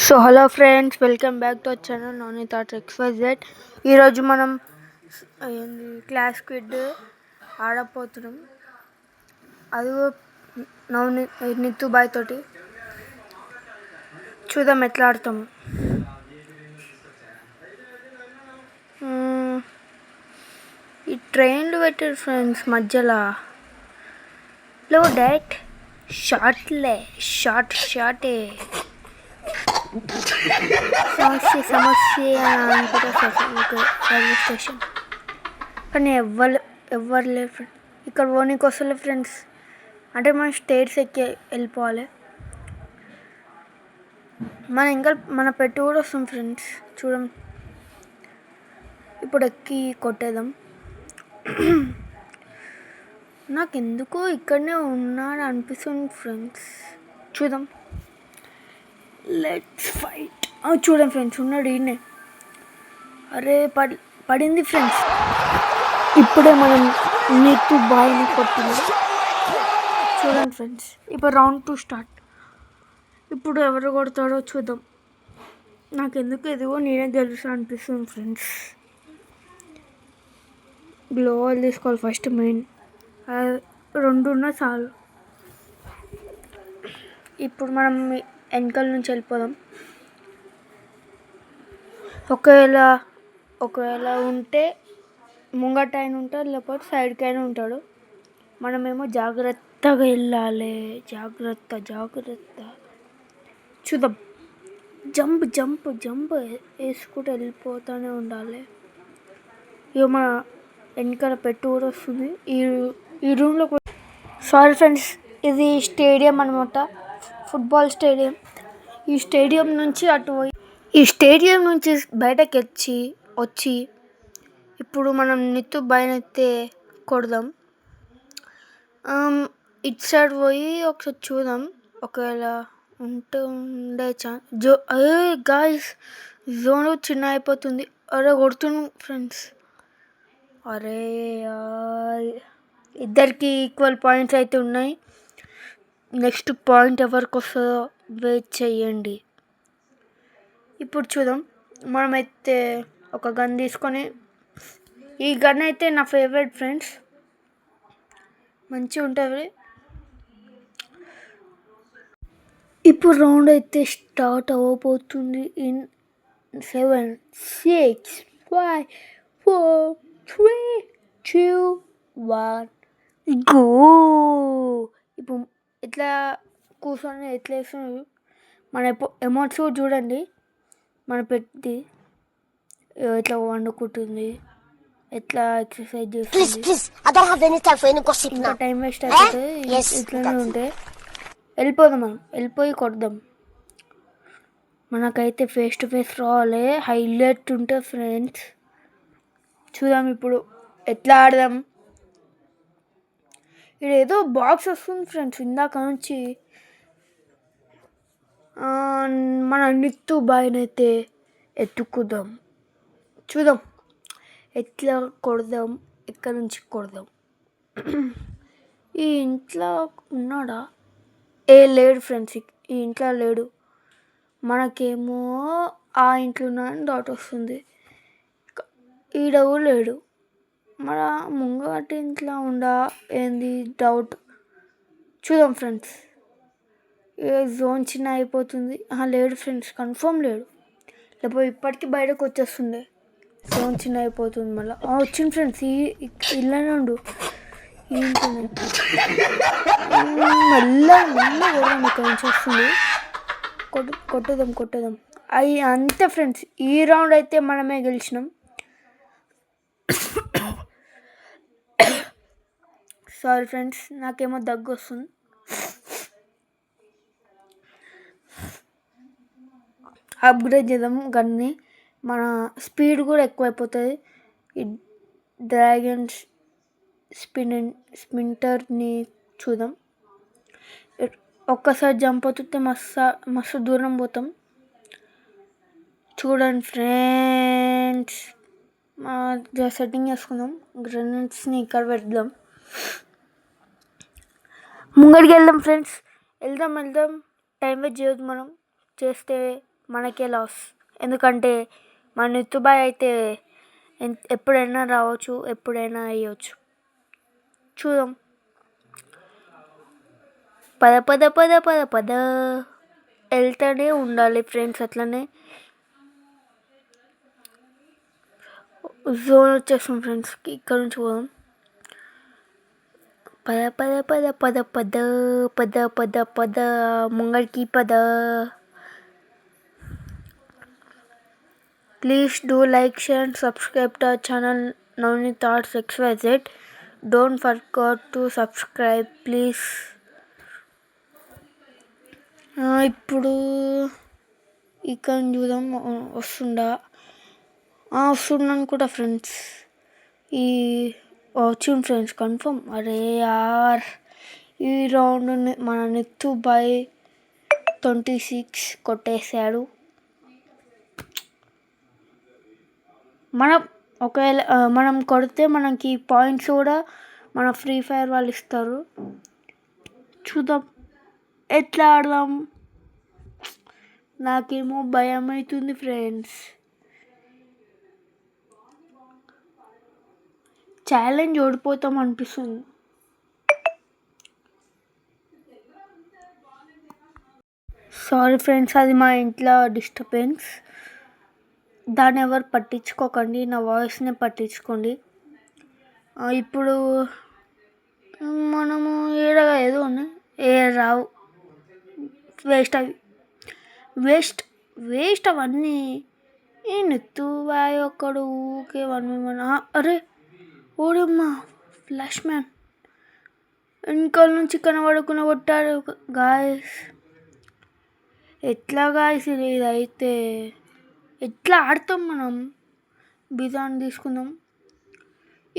So hello friends, welcome back to our channel Navani thoughts XYZ. ఈరోజు మనం class quid ఆడపోతున్నాం. అది నిత్తు bye తోటి. చూద్దాం ఎట్లా ఆడతాము. ఈ ట్రైన్లు పెట్టారు ఫ్రెండ్స్ మధ్యలో. డైరెక్ట్ షార్ట్లే షార్టే సమస్య అనుకుంటా రైల్వే స్టేషన్. కానీ ఎవరు లేరు ఫ్రెండ్స్. ఇక్కడ ఓనికి వస్తలే ఫ్రెండ్స్. అంటే మనం స్టేట్స్ ఎక్కి వెళ్ళిపోవాలి. మన పెట్టు కూడా వస్తుంది ఫ్రెండ్స్. చూడండి, ఇప్పుడు ఎక్కి కొట్టేద్దాం. నాకు ఎందుకో ఇక్కడనే ఉన్నాడు అనిపిస్తుంది ఫ్రెండ్స్. చూద్దాం, లెట్స్ ఫైట్. చూడండి ఫ్రెండ్స్, ఉన్నాడు ఈయనే. అరే పడింది ఫ్రెండ్స్. ఇప్పుడే మనం నిత్తు బాయ్ని కొట్టింది. చూడండి ఫ్రెండ్స్, ఇప్పుడు రౌండ్ 2 స్టార్ట్. ఇప్పుడు ఎవరు కొడతాడో చూద్దాం. నాకు ఎందుకు ఎదుగో నేనే గెలుస్తా అనిపిస్తుంది ఫ్రెండ్స్. గ్లోవల్ తీసుకోవాలి ఫస్ట్. మెయిన్ 2 ఉన్నా చాలు. ఇప్పుడు మనం వెనకాల నుంచి వెళ్ళిపోదాం. ఒకవేళ ఉంటే ముంగట అయిన ఉంటాడు, లేకపోతే సైడ్కి అయినా ఉంటాడు. మనమేమో జాగ్రత్తగా వెళ్ళాలి. జాగ్రత్త. చూద్దాం. జంప్ వేసుకుంటూ వెళ్ళిపోతూనే ఉండాలి. ఇక మన వెనకాల పెట్టు కూడా వస్తుంది. ఈ రూమ్లో కూడా. సారీ ఫ్రెండ్స్, ఇది స్టేడియం అనమాట, ఫుట్బాల్ స్టేడియం. ఈ స్టేడియం నుంచి బయటకు వచ్చి ఇప్పుడు మనం నిత్తు బయనైతే కొడదాం. ఇటు సైడ్ పోయి ఒకసారి చూద్దాం. ఒకవేళ ఉండే ఛాన్స్. గాయ్స్, జోన్ చిన్న అయిపోతుంది. అరే కొడుతున్నాం ఫ్రెండ్స్. అరే ఇద్దరికి ఈక్వల్ పాయింట్స్ అయితే ఉన్నాయి. నెక్స్ట్ పాయింట్ ఎవరికి వస్తుందో వెయిట్ చేయండి. ఇప్పుడు చూద్దాం. మనమైతే ఒక గన్ తీసుకొని, ఈ గన్ అయితే నా ఫేవరెట్ ఫ్రెండ్స్, మంచిగా ఉంటుంది. ఇప్పుడు రౌండ్ అయితే స్టార్ట్ అవ్వబోతుంది. In 7, 6, 5, 4, 3, 2, 1 go. ఇప్పుడు ఎట్లా కూర్చొని ఎట్లా వేస్తున్నారు మన ఎమోట్స్ కూడా చూడండి. మన పెట్టి ఎట్లా వండుకుంటుంది, ఎట్లా ఎక్సర్సైజ్ చేస్తుంది. ఇంకా టైం వేస్ట్ అయిపోతుంది. ఇట్లనే ఉంటే వెళ్ళిపోదాం. మనం వెళ్ళిపోయి కొడదాం. మనకైతే ఫేస్ టు ఫేస్ రావాలి. హైలైట్ ఉంటుంది ఫ్రెండ్స్. చూద్దాం ఇప్పుడు ఎట్లా ఆడదాం. ఇక్కడ ఏదో బాక్స్ వస్తుంది ఫ్రెండ్స్ ఇందాక నుంచి. మన నిత్తు బాయ్నైతే ఎత్తుకుదాం. చూద్దాం ఎట్లా కొడదాం, ఎక్కడి నుంచి కొడదాం. ఈ ఇంట్లో ఉన్నాడా? లేడు ఫ్రెండ్స్, ఈ ఇంట్లో లేడు. మనకేమో ఆ ఇంట్లో ఉన్నాడని డౌట్ వస్తుంది. ఈడవు లేడు. మన ముంగటి ఇంట్లో ఏంది డౌట్. చూద్దాం ఫ్రెండ్స్. జోన్ చిన్న అయిపోతుంది. లేడు ఫ్రెండ్స్, కన్ఫర్మ్ లేడు. లేకపోతే ఇప్పటికీ బయటకు వచ్చేస్తుండే. జోన్ చిన్న అయిపోతుంది మళ్ళీ. వచ్చింది ఫ్రెండ్స్, ఇల్లానే ఉండు. మళ్ళీ ఇక్కడ నుంచి వస్తుంది. కొట్టేద్దాం. అవి అంతే ఫ్రెండ్స్. ఈ రౌండ్ అయితే మనమే గెలిచినాం. సారీ ఫ్రెండ్స్, నాకేమో దగ్గు వస్తుంది. అప్గ్రేడ్ చేద్దాం గన్ని. మన స్పీడ్ కూడా ఎక్కువైపోతుంది. ఈ డ్రాగన్ స్ప్రింటర్ని చూద్దాం. ఒక్కసారి జంప్ అవుతుంటే మస్తు దూరం పోతాం. చూడండి ఫ్రెండ్స్, సెట్టింగ్ చేసుకుందాం. గ్రెనేడ్స్ని ఇక్కడ పెడదాం. ముంగడికి వెళ్దాం ఫ్రెండ్స్. వెళ్దాం. టైం వేస్ట్ చేయొద్దు. మనం చేస్తే మనకే లాస్. ఎందుకంటే మన నిత్తుబాయ్ అయితే ఎప్పుడైనా రావచ్చు, ఎప్పుడైనా వేయవచ్చు. చూద్దాం. పద పద పద పద పద వెళ్తూనే ఉండాలి ఫ్రెండ్స్. అట్లనే జోన్ వచ్చేస్తాం ఫ్రెండ్స్. ఇక్కడ నుంచి పోదాం. పద పద పద పద పద పద పద పద ముంగడికి పద. Please do like, share and subscribe to our channel Navneet Thoughts XYZ. Don't forget to subscribe please. ఇప్పుడు ఇక్కడ చూద్దాం వస్తున్నాను కూడా ఫ్రెండ్స్. ఈ వచ్చింది ఫ్రెండ్స్ కన్ఫర్మ్. అరే యార్, ఈ రౌండ్ మన నిత్తు బాయ్ 26 కొట్టేశాడు. ఒకవేళ మనం కొడితే మనకి పాయింట్స్ కూడా మన ఫ్రీ ఫైర్ వాళ్ళు ఇస్తారు. చూద్దాం ఎట్లా ఆడదాం. నాకేమో భయం అవుతుంది ఫ్రెండ్స్. ఛాలెంజ్ ఓడిపోతాం అనిపిస్తుంది. సారీ ఫ్రెండ్స్, అది మా ఇంట్లో డిస్టర్బెన్స్. దాన్ని ఎవరు పట్టించుకోకండి, నా వాయిస్ని పట్టించుకోండి. ఇప్పుడు మనము ఏడగా ఏదో ఉన్నాయి రావు. వేస్ట్ అవన్నీ. ఈ నెత్తు బాయ్ ఒక్కడు ఊకే 1v1. అరే ఓడమ్మా, ఫ్లాష్ మ్యాన్ వెనకాల నుంచి కనబడకుండా కొట్టాడు గాయస్. ఎట్లా గాయస్ ఇదైతే ఎట్లా ఆడతాం మనం? బిజాన్ తీసుకుందాం.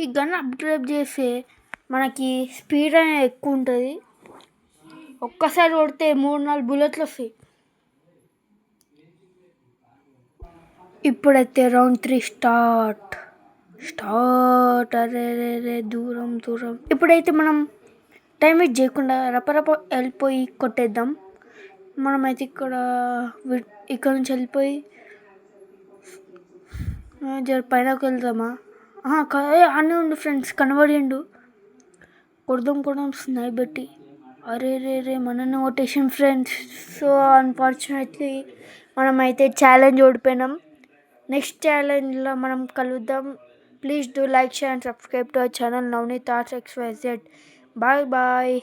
ఈ గన్ అప్గ్రేడ్ చేస్తే మనకి స్పీడ్ అనేది ఎక్కువ ఉంటుంది. ఒక్కసారి కొడితే 3-4 బుల్లెట్లు వస్తాయి. ఇప్పుడైతే రౌండ్ 3 స్టార్ట్. అరే దూరం. ఇప్పుడైతే మనం టైం వేస్ట్ చేయకుండా రపరప వెళ్ళిపోయి కొట్టేద్దాం. మనమైతే ఇక్కడ నుంచి వెళ్ళిపోయి పైనకి వెళ్దామా? అన్నీ ఉండు ఫ్రెండ్స్, కనబడిండు. కొడదాం స్నైప్ పెట్టి. అరే మనల్ని కొట్టేసాం ఫ్రెండ్స్. సో అన్ఫార్చునేట్లీ మనమైతే ఛాలెంజ్ ఓడిపోయినాం. నెక్స్ట్ ఛాలెంజ్లో మనం కలుద్దాం. Please do like, share and subscribe to our channel Navneet Thoughts XYZ. Bye.